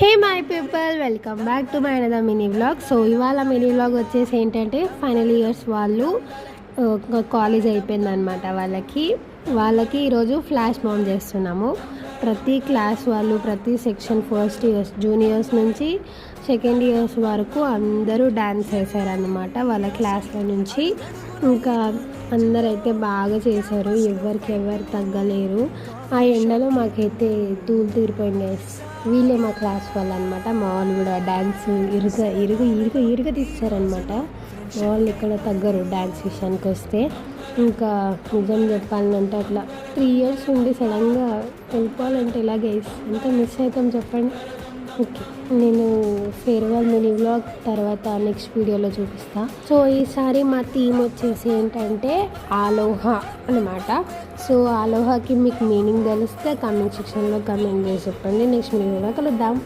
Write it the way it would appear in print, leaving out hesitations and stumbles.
Hey my people, welcome back to my another mini vlog. So ఇవాళ mini vlog వచ్చేసి ఏంటంటే final years వాళ్ళు college అయిపోయిందనమాట. వాళ్ళకి ఈరోజు ఫ్లాష్ మామ్ చేస్తున్నాము. ప్రతి క్లాస్ వాళ్ళు, ప్రతి సెక్షన్, ఫస్ట్ ఇయర్స్, జూనియర్స్ నుంచి సెకండ్ ఇయర్స్ వరకు అందరూ డ్యాన్స్ వేశారనమాట వాళ్ళ క్లాస్లో నుంచి. ఇంకా అందరైతే బాగా చేశారు, ఎవరు తగ్గలేరు. ఆ ఎండలో మాకైతే తూలు తీరిపోయింది. వీళ్ళే మా క్లాస్ వాళ్ళు అనమాట. మా వాళ్ళు కూడా డ్యాన్స్ ఇరుగ తీస్తారనమాట. మా వాళ్ళు ఇక్కడ తగ్గరు డ్యాన్స్ విషయానికి వస్తే. ఇంకా నిజం చెప్పాలంటే అట్లా 3 ఇయర్స్ ఉండి సడన్గా వెళ్ళిపోవాలంటే ఇలాగే ఎంత మిస్ అవుతాం చెప్పండి. ఓకే, నేను ఫేర్వెల్ మినీ వ్లాగ్ తర్వాత నెక్స్ట్ వీడియోలో చూపిస్తాను. సో ఈసారి మా థీమ్ వచ్చేసి ఏంటంటే ఆలోహా అనమాట. సో ఆలోహాకి మీకు మీనింగ్ తెలిస్తే కామెంట్ సెక్షన్లో కామెంట్ చేసి చెప్పండి. నెక్స్ట్ వీడియోలో కలుద్దాం.